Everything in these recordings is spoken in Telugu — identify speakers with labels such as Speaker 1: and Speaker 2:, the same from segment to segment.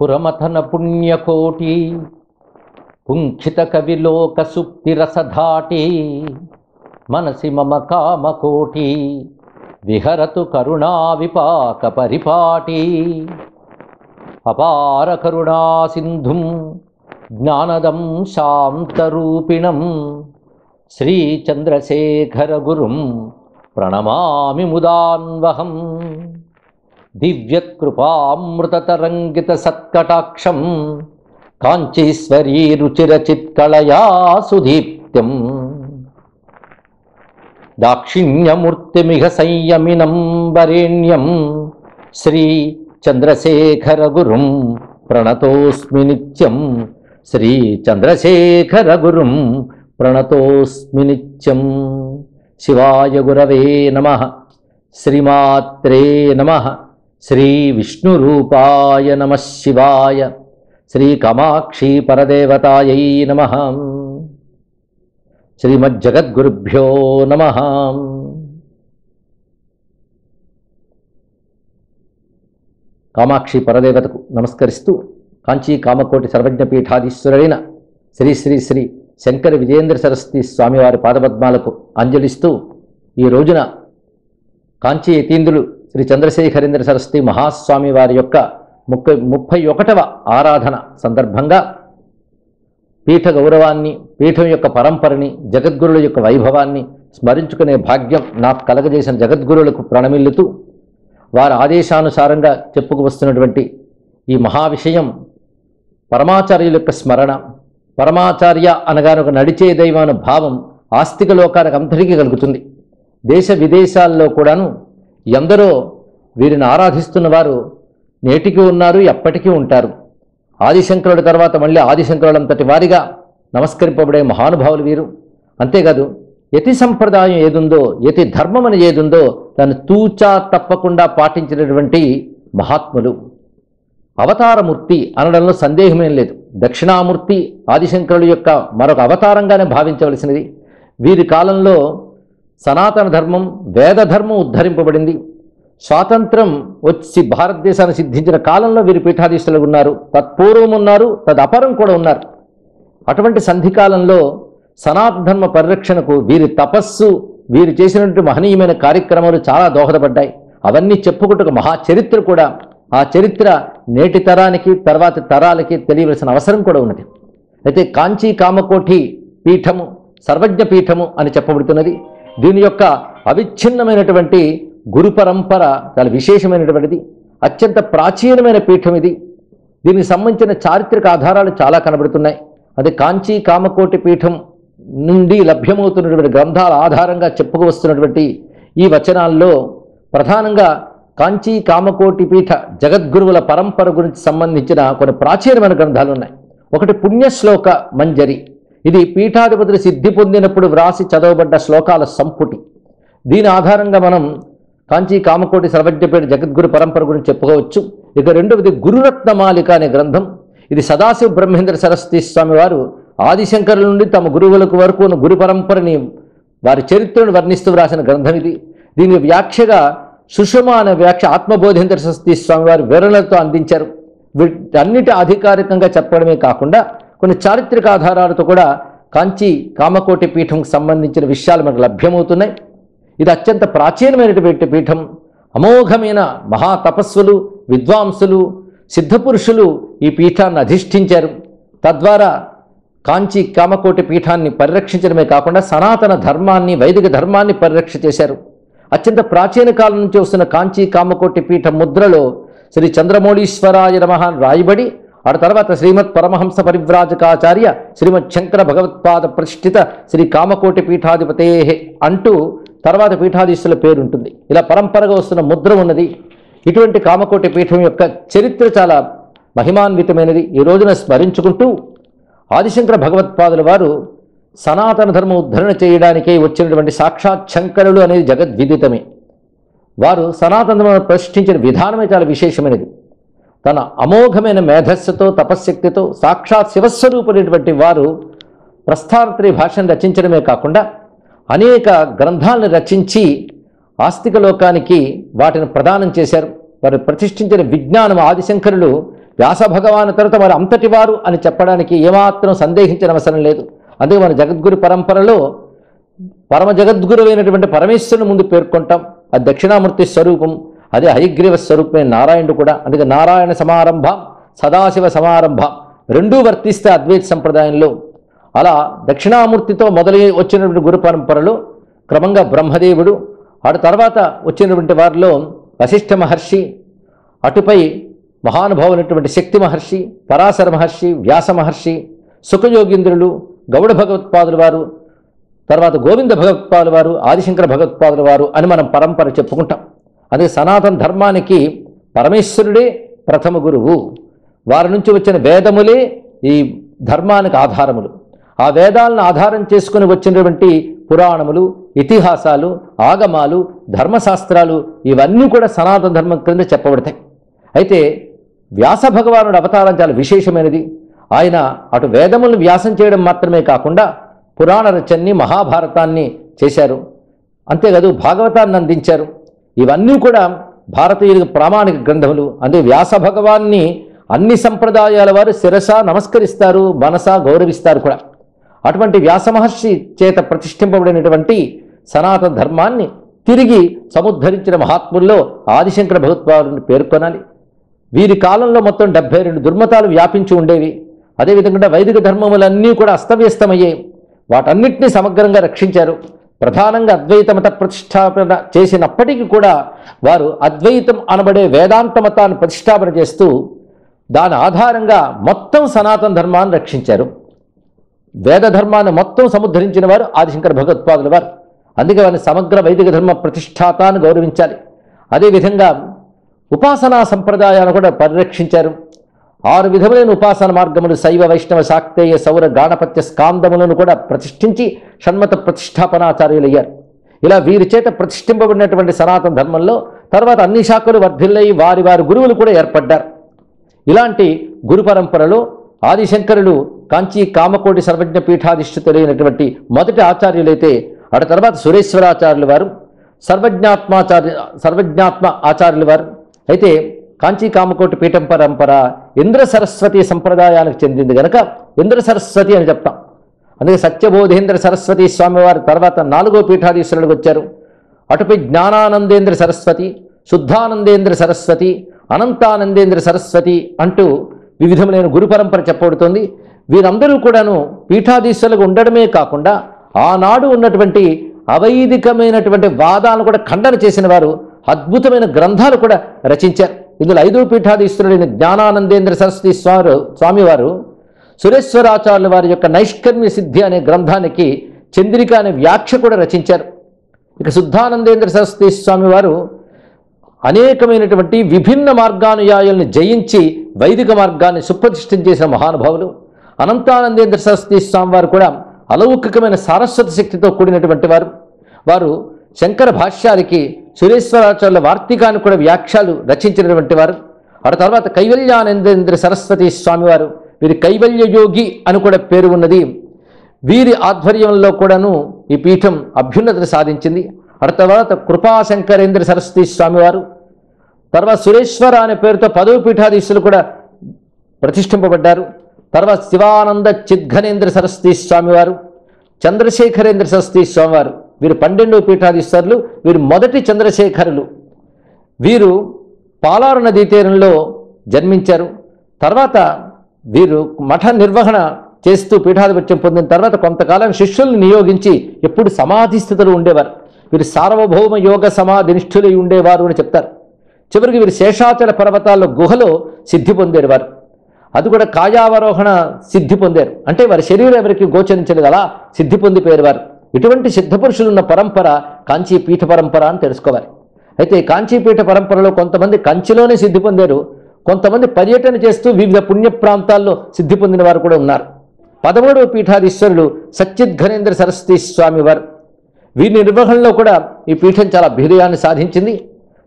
Speaker 1: పురమథన పుణ్యకోటి పుంఖిత కవిలోక సుప్తిరసధాటి మనసి మమ కామకోటి విహరతు కరుణా విపాక పరిపాటి అపార కరుణా సింధుం జ్ఞానదం శాంతరూపిణం శ్రీచంద్రశేఖర గురుం ప్రణమామి ముదాన్వహం. దివ్యకృపామృతతరంగిత సత్కటాక్షం కాంచీశ్వరీ రుచిరచిత్కళయా సుదీప్త్యం దాక్షిణ్యమూర్తిమిహ సంయమినం వరేణ్యం శ్రీ చంద్రశేఖర గురుం ప్రణతోస్మి నిత్యం. శ్రీ చంద్రశేఖర గురుం ప్రణతోస్మి నిత్యం. శివాయ గురవే నమః. శ్రీమాత్రే నమః. శ్రీ విష్ణురూపాయ నమః శివాయ. శ్రీ కామాక్షి పరదేవతాయై నమః. శ్రీమజ్జగద్గురుభ్యో నమః. కామాక్షి పరదేవతకు నమస్కరిస్తూ కాంచీ కామకోటి సర్వజ్ఞపీఠాధీశ్వరుడైన శ్రీ శ్రీ శ్రీ శంకర విజయేంద్ర సరస్వతి స్వామివారి పాదపద్మాలకు అంజలిస్తూ ఈ రోజున కాంచీ యతీంద్రులు శ్రీ చంద్రశేఖరేంద్ర సరస్వతి మహాస్వామి వారి యొక్క 31వ ఆరాధన సందర్భంగా పీఠ గౌరవాన్ని, పీఠం యొక్క పరంపరని, జగద్గురుల యొక్క వైభవాన్ని స్మరించుకునే భాగ్యం నాకు కలగజేసిన జగద్గురులకు ప్రణమిల్లుతూ వారి ఆదేశానుసారంగా చెప్పుకు వస్తున్నటువంటి ఈ మహావిషయం పరమాచార్యుల యొక్క స్మరణ. పరమాచార్య అనగానే ఒక నడిచే దైవాన భావం ఆస్తిక లోకానికి అంతటికీ కలుగుతుంది. దేశ విదేశాల్లో కూడాను ఎందరో వీరిని ఆరాధిస్తున్న వారు నేటికి ఉన్నారు, ఎప్పటికీ ఉంటారు. ఆదిశంకరుడి తర్వాత మళ్ళీ ఆదిశంకరులంతటి వారిగా నమస్కరింపబడే మహానుభావులు వీరు. అంతేకాదు యతి సంప్రదాయం ఏదుందో, యతి ధర్మం అని ఏదుందో దాన్ని తూచా తప్పకుండా పాటించినటువంటి మహాత్ములు. అవతారమూర్తి అనడంలో సందేహమేం లేదు. దక్షిణామూర్తి ఆదిశంకరుల యొక్క మరొక అవతారంగానే భావించవలసినది. వీరి కాలంలో సనాతన ధర్మం, వేద ధర్మం ఉద్ధరింపబడింది. స్వాతంత్రం వచ్చి భారతదేశాన్ని సిద్ధించిన కాలంలో వీరి పీఠాధీశులు ఉన్నారు, తత్పూర్వం ఉన్నారు, తదపరం కూడా ఉన్నారు. అటువంటి సంధికాలంలో సనాతన ధర్మ పరిరక్షణకు వీరి తపస్సు, వీరు చేసినటువంటి మహనీయమైన కార్యక్రమాలు చాలా దోహదపడ్డాయి. అవన్నీ చెప్పుకుంటూ మహాచరిత్ర కూడా, ఆ చరిత్ర నేటి తరానికి తర్వాతి తరాలకి తెలియవలసిన అవసరం కూడా ఉన్నది. అయితే కాంచీ కామకోటి పీఠము సర్వజ్ఞ పీఠము అని చెప్పబడుతున్నది. దీని యొక్క అవిచ్ఛిన్నమైనటువంటి గురు పరంపర చాలా విశేషమైనటువంటిది. అత్యంత ప్రాచీనమైన పీఠం ఇది. దీనికి సంబంధించిన చారిత్రక ఆధారాలు చాలా కనబడుతున్నాయి. అదే కాంచీ కామకోటి పీఠం నుండి లభ్యమవుతున్నటువంటి గ్రంథాల ఆధారంగా చెప్పుకు వస్తున్నటువంటి ఈ వచనాల్లో ప్రధానంగా కాంచీ కామకోటి పీఠ జగద్గురువుల పరంపర గురించి సంబంధించిన కొన్ని ప్రాచీనమైన గ్రంథాలు ఉన్నాయి. ఒకటి పుణ్యశ్లోక మంజరి. ఇది పీఠాధిపతులు సిద్ధి పొందినప్పుడు వ్రాసి చదవబడ్డ శ్లోకాల సంపుటి. దీని ఆధారంగా మనం కాంచీ కామకోటి సర్వజ్ఞపీఠ జగద్గురు పరంపర గురించి చెప్పుకోవచ్చు. ఇక రెండవది గురురత్నమాలిక అనే గ్రంథం. ఇది సదాశివ బ్రహ్మేంద్ర సరస్వతి స్వామి వారు ఆదిశంకరుల నుండి తమ గురువులకు వరకు ఉన్న గురు పరంపరని, వారి చరిత్రను వర్ణిస్తూ వ్రాసిన గ్రంథం ఇది. దీని వ్యాఖ్యగా సుషమ అనే వ్యాఖ్య ఆత్మబోధేంద్ర సరస్వతి స్వామి వారు వివరణలతో అందించారు. వీటన్నిటి అధికారికంగా చెప్పడమే కాకుండా కొన్ని చారిత్రక ఆధారాలతో కూడా కాంచీ కామకోటి పీఠంకి సంబంధించిన విషయాలు మనకు లభ్యమవుతున్నాయి. ఇది అత్యంత ప్రాచీనమైనటువంటి పీఠం. అమోఘమైన మహాతపస్సులు, విద్వాంసులు, సిద్ధపురుషులు ఈ పీఠాన్ని అధిష్ఠించారు. తద్వారా కాంచీ కామకోటి పీఠాన్ని పరిరక్షించడమే కాకుండా సనాతన ధర్మాన్ని, వైదిక ధర్మాన్ని పరిరక్ష చేశారు. అత్యంత ప్రాచీన కాలం నుంచి వస్తున్న కాంచీ కామకోటి పీఠ ముద్రలో శ్రీ చంద్రమౌళీశ్వరాయ నమః రాయబడి, ఆ తర్వాత శ్రీమత్ పరమహంస పరివ్రాజకాచార్య శ్రీమద్ శంకర భగవత్పాద ప్రతిష్ఠిత శ్రీ కామకోటి పీఠాధిపతే అంటూ తర్వాత పీఠాధీశుల పేరు ఉంటుంది. ఇలా పరంపరగా వస్తున్న ముద్ర ఉన్నది. ఇటువంటి కామకోటి పీఠం యొక్క చరిత్ర చాలా మహిమాన్వితమైనది. ఈ రోజున స్మరించుకుంటూ ఆదిశంకర భగవత్పాదుల వారు సనాతన ధర్మ ఉద్ధరణ చేయడానికే వచ్చినటువంటి సాక్షాత్ శంకరులు అనేది జగద్విదితమే. వారు సనాతన ధర్మం ప్రతిష్ఠించిన విధానమే చాలా విశేషమైనది. తన అమోఘమైన మేధస్సుతో, తపశ్శక్తితో సాక్షాత్ శివస్వరూపులైనటువంటి వారు ప్రస్థానత్రయ భాషను రచించడమే కాకుండా అనేక గ్రంథాలను రచించి ఆస్తిక లోకానికి వాటిని ప్రదానం చేశారు. వారు ప్రతిష్ఠించిన విజ్ఞానం ఆదిశంకరులు వ్యాస భగవాను తర్వాత వారు అంతటి వారు అని చెప్పడానికి ఏమాత్రం సందేహించిన అవసరం లేదు. అందుకే మన జగద్గురు పరంపరలో పరమ జగద్గురువైనటువంటి పరమేశ్వరుని ముందు పేర్కొంటాం. అది దక్షిణామూర్తి స్వరూపం, అదే హయగ్రీవ స్వరూపమే నారాయణుడు కూడా. అందుకే నారాయణ సమారంభ సదాశివ సమారంభ రెండూ వర్తిస్తే అద్వైత సంప్రదాయంలో. అలా దక్షిణామూర్తితో మొదలై వచ్చినటువంటి గురు పరంపరలో క్రమంగా బ్రహ్మదేవుడు, ఆ తర్వాత వచ్చినటువంటి వారిలో వశిష్ఠ మహర్షి, అటుపై మహానుభావులైనటువంటి శక్తి మహర్షి, పరాశర మహర్షి, వ్యాస మహర్షి, సుఖయోగీంద్రులు, గౌడ భగవత్పాదుల వారు, తర్వాత గోవింద భగవత్పాదుల వారు, ఆదిశంకర భగవత్పాదుల వారు అని మనం పరంపర చెప్పుకుంటాం. అదే సనాతన ధర్మానికి పరమేశ్వరుడే ప్రథమ గురువు. వారి నుంచి వచ్చిన వేదములే ఈ ధర్మానికి ఆధారములు. ఆ వేదాలను ఆధారం చేసుకుని వచ్చినటువంటి పురాణములు, ఇతిహాసాలు, ఆగమాలు, ధర్మశాస్త్రాలు ఇవన్నీ కూడా సనాతన ధర్మం క్రింద చెప్పబడతాయి. అయితే వ్యాస భగవానుడు అవతారం చాలా విశేషమైనది. ఆయన అటు వేదములను వ్యాసం చేయడం మాత్రమే కాకుండా పురాణ రచనని, మహాభారతాన్ని చేశారు. అంతేకాదు భాగవతాన్ని అందించారు. ఇవన్నీ కూడా భారతీయులకు ప్రామాణిక గ్రంథములు. అందుకే వ్యాస భగవాన్ని అన్ని సంప్రదాయాల వారు శిరస నమస్కరిస్తారు, మనస గౌరవిస్తారు కూడా. అటువంటి వ్యాస మహర్షి చేత ప్రతిష్ఠింపబడినటువంటి సనాతన ధర్మాన్ని తిరిగి సముద్ధరించిన మహాత్ముల్లో ఆదిశంకర భగవత్పాదుని పేర్కొనాలి. వీరి కాలంలో మొత్తం 72 దుర్మతాలు వ్యాపించి ఉండేవి. అదేవిధంగా వైదిక ధర్మములన్నీ కూడా అస్తవ్యస్తమయ్యాయి. వాటన్నిటినీ సమగ్రంగా రక్షించారు. ప్రధానంగా అద్వైత మత ప్రతిష్టాపన చేసినప్పటికీ కూడా వారు అద్వైతం అనబడే వేదాంత మతాన్ని ప్రతిష్టాపన చేస్తూ దాని ఆధారంగా మొత్తం సనాతన ధర్మాన్ని రక్షించారు. వేద ధర్మాన్ని మొత్తం సముద్ధరించిన వారు ఆదిశంకర భగవత్పాదుల వారు. అందుకే వారిని సమగ్ర వైదిక ధర్మ ప్రతిష్టాతాన్ని గౌరవించాలి. అదేవిధంగా ఉపాసనా సంప్రదాయాలను కూడా పరిరక్షించారు. 6 విధములైన ఉపాసన మార్గములు శైవ, వైష్ణవ, శాక్తేయ, సౌర, గాణపత్య స్కాందములను కూడా ప్రతిష్ఠించి షణ్మత ప్రతిష్టాపనాచార్యులయ్యారు. ఇలా వీరి చేత ప్రతిష్ఠింపబడినటువంటి సనాతన ధర్మంలో తర్వాత అన్ని శాఖలు వర్ధిల్లై వారి వారి గురువులు కూడా ఏర్పడ్డారు. ఇలాంటి గురు పరంపరలో ఆదిశంకరులు కాంచీ కామకోటి సర్వజ్ఞ పీఠాధిష్ఠితులైనటువంటి మొదటి ఆచార్యులైతే, అటు తర్వాత సురేశ్వరాచార్యుల వారు, సర్వజ్ఞాత్మ ఆచార్యుల వారు. అయితే కాంచీ కామకోటి పీఠం పరంపర ఇంద్ర సరస్వతి సంప్రదాయానికి చెందింది గనక ఇంద్ర సరస్వతి అని చెప్తాం. అందుకే సత్యబోధేంద్ర సరస్వతి స్వామివారి తర్వాత 4వ పీఠాధీశ్వరులకు వచ్చారు. అటుపై జ్ఞానానందేంద్ర సరస్వతి, శుద్ధానందేంద్ర సరస్వతి, అనంతానందేంద్ర సరస్వతి అంటూ వివిధములైన గురు పరంపర చెప్పబడుతోంది. వీరందరూ కూడాను పీఠాధీశ్వరులకు ఉండడమే కాకుండా ఆనాడు ఉన్నటువంటి అవైదికమైనటువంటి వాదాలను కూడా ఖండన చేసిన వారు, అద్భుతమైన గ్రంథాలు కూడా రచించారు. ఇందులో 5వ పీఠాధీశ్వరుడైన జ్ఞానానందేంద్ర సరస్వతి స్వామివారు సురేశ్వరాచార్యుల వారి యొక్క నైష్కర్మ్య సిద్ధి అనే గ్రంథానికి చంద్రిక అనే వ్యాఖ్య కూడా రచించారు. ఇక శుద్ధానందేంద్ర సరస్వతి స్వామివారు అనేకమైనటువంటి విభిన్న మార్గానుయాయుల్ని జయించి వైదిక మార్గాన్ని సుప్రతిష్ఠం చేసిన మహానుభావులు. అనంతానందేంద్ర సరస్వతి స్వామివారు కూడా అలౌకికమైన సారస్వత శక్తితో కూడినటువంటి వారు. వారు శంకర భాష్యానికి సురేశ్వరాచార్యుల వార్తికాన్ని కూడా వ్యాఖ్యలు రచించినటువంటి వారు. ఆ తర్వాత కైవల్యానందేంద్ర సరస్వతి స్వామివారు, వీరి కైవల్య యోగి అని కూడా పేరు ఉన్నది. వీరి ఆధ్వర్యంలో కూడాను ఈ పీఠం అభ్యున్నతిని సాధించింది. ఆ తర్వాత కృపాశంకరేంద్ర సరస్వతి స్వామివారు, తర్వాత సురేశ్వర అనే పేరుతో 10వ పీఠాధీశులు కూడా ప్రతిష్ఠింపబడ్డారు. తర్వాత శివానంద చిద్ఘనేంద్ర సరస్వతి స్వామివారు, చంద్రశేఖరేంద్ర సరస్వతి స్వామివారు, వీరు 12వ పీఠాధీశ్వరులు. వీరు మొదటి చంద్రశేఖరులు. వీరు పాలారు నదీ తీరంలో జన్మించారు. తర్వాత వీరు మఠ నిర్వహణ చేస్తూ పీఠాధిపత్యం పొందిన తర్వాత కొంతకాలం శిష్యుల్ని నియోగించి ఎప్పుడు సమాధి స్థితిలో ఉండేవారు. వీరు సార్వభౌమ యోగ సమాధినిష్ఠులై ఉండేవారు అని చెప్తారు. చివరికి వీరు శేషాచల పర్వతాల్లో గుహలో సిద్ధి పొందేవారు. అది కూడా కాయావరోహణ సిద్ధి పొందారు. అంటే వారి శరీరం ఎవరికి గోచరించలేదు, అలా సిద్ధి పొందిపోయారు వారు. ఇటువంటి సిద్ధపురుషులు ఉన్న పరంపర కాంచీ పీఠ పరంపర అని తెలుసుకోవాలి. అయితే కాంచీపీఠ పరంపరలో కొంతమంది కంచిలోనే సిద్ధి పొందారు, కొంతమంది పర్యటన చేస్తూ వివిధ పుణ్య ప్రాంతాల్లో సిద్ధి పొందిన వారు కూడా ఉన్నారు. 13వ పీఠాధీశ్వరులు సచ్చిద్ఘనేంద్ర సరస్వతి స్వామివారు. వీరి నిర్వహణలో కూడా ఈ పీఠం చాలా అభ్యుదయాన్ని సాధించింది.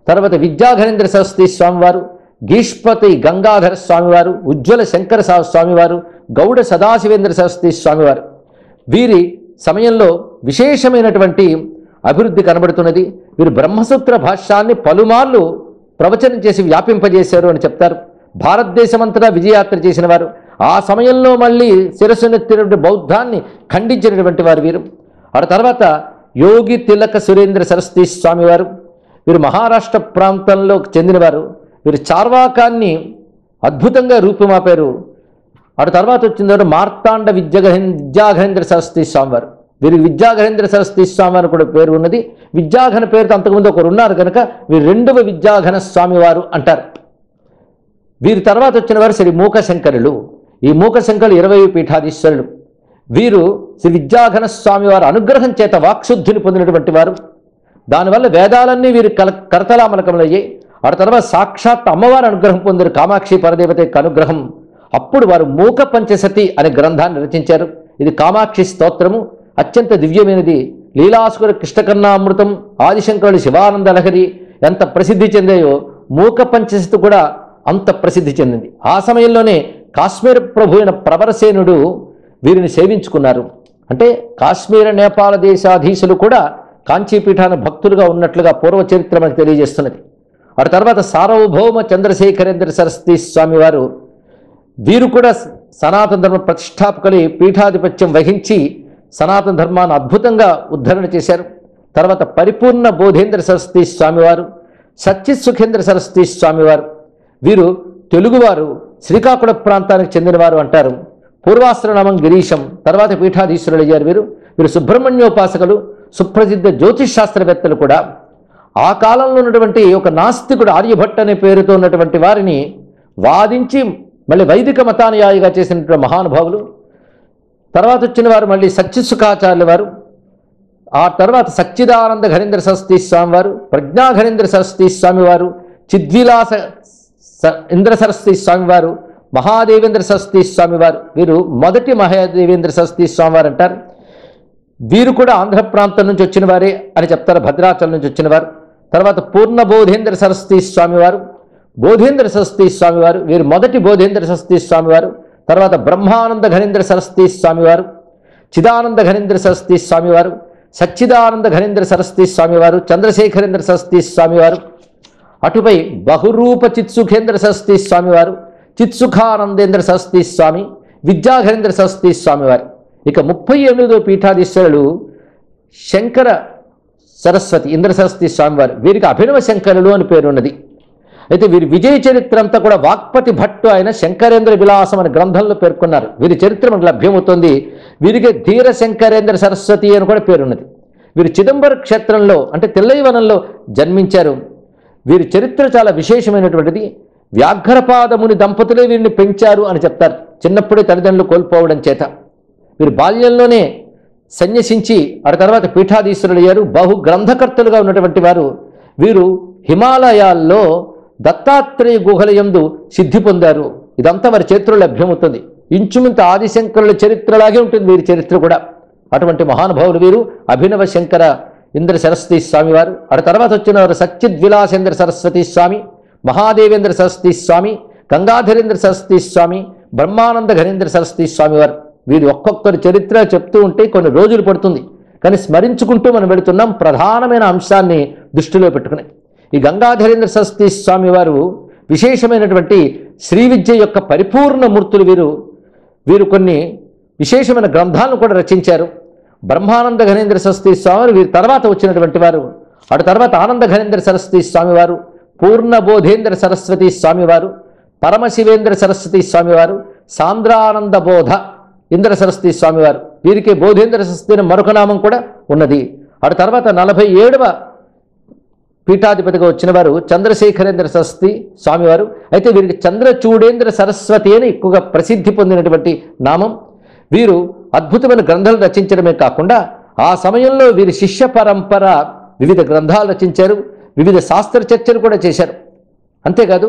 Speaker 1: తర్వాత విద్యాఘనేంద్ర సరస్వతి స్వామివారు, గీష్పతి గంగాధర స్వామివారు, ఉజ్వల శంకర స్వామివారు, గౌడ సదాశివేంద్ర సరస్వతి స్వామివారు. వీరి సమయంలో విశేషమైనటువంటి అభివృద్ధి కనబడుతున్నది. వీరు బ్రహ్మసూత్ర భాష్యాన్ని పలుమార్లు ప్రవచనం చేసి వ్యాపింపజేశారు అని చెప్తారు. భారతదేశమంతటా విజయయాత్ర చేసిన వారు. ఆ సమయంలో మళ్ళీ శిరస్సునెత్తినటువంటి బౌద్ధాన్ని ఖండించినటువంటి వారు వీరు. ఆ తర్వాత యోగి తిలక సురేంద్ర సరస్వతి స్వామివారు, వీరు మహారాష్ట్ర ప్రాంతంలో చెందినవారు. వీరు చార్వాకాన్ని అద్భుతంగా రూపుమాపారు. ఆ తర్వాత వచ్చిన మార్తాండ విద్యాఘనేంద్ర సరస్వతి స్వామివారు, వీరికి విద్యాఘనేంద్ర సరస్వతి స్వామివారు కూడా పేరు ఉన్నది. విద్యాఘన పేరుతో అంతకుముందు ఒకరు ఉన్నారు కనుక వీరు రెండవ విద్యాఘన స్వామివారు అంటారు. వీరి తర్వాత వచ్చిన వారు శ్రీ మూకశంకరులు. ఈ మూకశంకరులు 20 పీఠాధీశ్వరులు. వీరు శ్రీ విద్యాఘన స్వామివారి అనుగ్రహం చేత వాక్శుద్ధిని పొందినటువంటి వారు. దానివల్ల వేదాలన్నీ వీరి కరతలామలకములయ్యాయి. ఆ తర్వాత సాక్షాత్ అమ్మవారి అనుగ్రహం పొందారు, కామాక్షి పరదేవత యొక్క అనుగ్రహం. అప్పుడు వారు మూక పంచసతి అనే గ్రంథాన్ని రచించారు. ఇది కామాక్షి స్తోత్రము, అత్యంత దివ్యమైనది. లీలాసుర కృష్ణకర్ణామృతం, ఆదిశంకరుడు శివానంద లహరి ఎంత ప్రసిద్ధి చెందాయో మూక పంచసతి కూడా అంత ప్రసిద్ధి చెందింది. ఆ సమయంలోనే కాశ్మీర ప్రభు అయిన ప్రవరసేనుడు వీరిని సేవించుకున్నారు. అంటే కాశ్మీర నేపాల దేశాధీశులు కూడా కాంచీపీఠాన భక్తులుగా ఉన్నట్లుగా పూర్వ చరిత్ర మనకు తెలియజేస్తున్నది. ఆ తర్వాత సార్వభౌమ చంద్రశేఖరేంద్ర సరస్వతి స్వామివారు, వీరు కూడా సనాతన ధర్మ ప్రతిష్టాపకులు, పీఠాధిపత్యం వహించి సనాతన ధర్మాన్ని అద్భుతంగా ఉద్ధరణ చేశారు. తర్వాత పరిపూర్ణ బోధేంద్ర సరస్వతి స్వామివారు, సచ్చిత్ సుఖేంద్ర సరస్వతి స్వామివారు, వీరు తెలుగువారు, శ్రీకాకుళం ప్రాంతానికి చెందినవారు అంటారు. పూర్వాశ్రనామం గిరీశం, తర్వాత పీఠాధీశ్వరులు అయ్యారు వీరు. వీరు సుబ్రహ్మణ్యోపాసకులు, సుప్రసిద్ధ జ్యోతిష్ శాస్త్రవేత్తలు కూడా. ఆ కాలంలో ఉన్నటువంటి ఒక నాస్తికుడు ఆర్యభట్ట అనే పేరుతో ఉన్నటువంటి వారిని వాదించి మళ్ళీ వైదిక మతానుయాయిగా చేసినటువంటి మహానుభావులు. తర్వాత వచ్చిన వారు మళ్ళీ సత్యసుఖాచార్యుల వారు. ఆ తర్వాత సచ్చిదానంద ఘనేంద్ర సరస్వతి స్వామివారు, ప్రజ్ఞాఘనేంద్ర సరస్వతి స్వామివారు, చిద్విలాస ఇంద్ర సరస్వతి స్వామివారు, మహాదేవేంద్ర సరస్వతి స్వామివారు. వీరు మొదటి మహాదేవేంద్ర సరస్వతి స్వామివారు అంటారు. వీరు కూడా ఆంధ్ర ప్రాంతం నుంచి వచ్చిన వారే అని చెప్తారు, భద్రాచలం నుంచి వచ్చినవారు. తర్వాత పూర్ణ బోధేంద్ర సరస్వతి స్వామివారు, బోధేంద్ర సరస్వతి స్వామివారు, వీరు మొదటి బోధేంద్ర సరస్వతి స్వామివారు. తర్వాత బ్రహ్మానంద ఘనేంద్ర సరస్వతి స్వామివారు, చిదానంద ఘనేంద్ర సరస్వతి స్వామివారు, సచ్చిదానంద ఘనేంద్ర సరస్వతి స్వామివారు, చంద్రశేఖరేంద్ర సరస్వతి స్వామివారు. అటుపై బహురూప చిత్సుఖేంద్ర సరస్వతి స్వామివారు, చిత్సుఖానందేంద్ర సరస్వతి స్వామి, విద్యాఘనేంద్ర సరస్వతి స్వామివారు. ఇక 38వ పీఠాధీశ్వరులు శంకర సరస్వతి ఇంద్ర సరస్వతి స్వామివారు. వీరికి అభినవ శంకరులు అని పేరున్నది. అయితే వీరి విజయ చరిత్ర అంతా కూడా వాక్పతి భట్టు ఆయన శంకరేంద్ర విలాసం అనే గ్రంథంలో పేర్కొన్నారు. వీరి చరిత్ర మనకు లభ్యమవుతుంది. వీరికి ధీర శంకరేంద్ర సరస్వతి అని కూడా పేరున్నది. వీరు చిదంబర క్షేత్రంలో అంటే తెల్లైవనంలో జన్మించారు. వీరి చరిత్ర చాలా విశేషమైనటువంటిది. వ్యాఘ్రపాదముని దంపతులే వీరిని పెంచారు అని చెప్తారు. చిన్నప్పుడే తల్లిదండ్రులు కోల్పోవడం చేత వీరు బాల్యంలోనే సన్యసించి ఆ తర్వాత పీఠాధీశ్వరులు అయ్యారు. బహు గ్రంథకర్తలుగా ఉన్నటువంటి వారు. వీరు హిమాలయాల్లో దత్తాత్రేయ గుహల యందు సిద్ధి పొందారు. ఇదంతా వారి చరిత్రలో లభ్యమవుతుంది. ఇంచుమింత ఆదిశంకరుల చరిత్రలాగే ఉంటుంది వీరి చరిత్ర కూడా. అటువంటి మహానుభావులు వీరు. అభినవ శంకర ఇంద్ర సరస్వతి స్వామివారు. ఆ తర్వాత వచ్చిన వారు సచ్చిద్విలాసేంద్ర సరస్వతి స్వామి, మహాదేవేంద్ర సరస్వతి స్వామి, గంగాధరేంద్ర సరస్వతి స్వామి, బ్రహ్మానంద ఘనేంద్ర సరస్వతి స్వామివారు. వీరి ఒక్కొక్కరి చరిత్ర చెప్తూ ఉంటే కొన్ని రోజులు పడుతుంది, కానీ స్మరించుకుంటూ మనం వెళుతున్నాం ప్రధానమైన అంశాన్ని దృష్టిలో పెట్టుకుని. ఈ గంగాధరేంద్ర సరస్వతి స్వామివారు విశేషమైనటువంటి శ్రీ విద్య యొక్క పరిపూర్ణ మూర్తులు వీరు. వీరు కొన్ని విశేషమైన గ్రంథాలను కూడా రచించారు. బ్రహ్మానంద ఘనేంద్ర సరస్వతి స్వామివారు వీరి తర్వాత వచ్చినటువంటి వారు. అటు తర్వాత ఆనంద ఘనేంద్ర సరస్వతి స్వామివారు, పూర్ణ బోధేంద్ర సరస్వతి స్వామివారు, పరమశివేంద్ర సరస్వతి స్వామివారు, సాంద్రానంద బోధ ఇంద్ర సరస్వతి స్వామివారు. వీరికి బోధేంద్ర సరస్వతి అనే మరొక నామం కూడా ఉన్నది. అటు తర్వాత 47వ పీఠాధిపతిగా వచ్చిన వారు చంద్రశేఖరేంద్ర సరస్వతి స్వామివారు. అయితే వీరికి చంద్రచూడేంద్ర సరస్వతి అని ఎక్కువగా ప్రసిద్ధి పొందినటువంటి నామం. వీరు అద్భుతమైన గ్రంథాలు రచించడమే కాకుండా ఆ సమయంలో వీరి శిష్య పరంపర వివిధ గ్రంథాలు రచించారు, వివిధ శాస్త్ర చర్చలు కూడా చేశారు. అంతేకాదు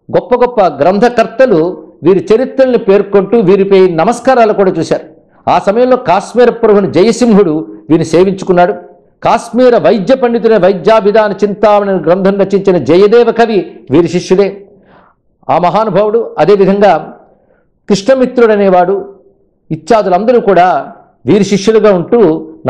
Speaker 1: గొప్ప గొప్ప గ్రంథకర్తలు వీరి చరిత్రల్ని పేర్కొంటూ వీరిపై నమస్కారాలు కూడా చూశారు. ఆ సమయంలో కాశ్మీర ప్రభుని జయసింహుడు వీరిని సేవించుకున్నాడు. కాశ్మీర వైద్య పండితుడైన వైద్యాభిధాన చింతామణి గ్రంథం రచించిన జయదేవ కవి వీరి శిష్యుడే. ఆ మహానుభావుడు అదేవిధంగా కృష్ణమిత్రుడనేవాడు ఇత్యాదులందరూ కూడా వీరి శిష్యులుగా ఉంటూ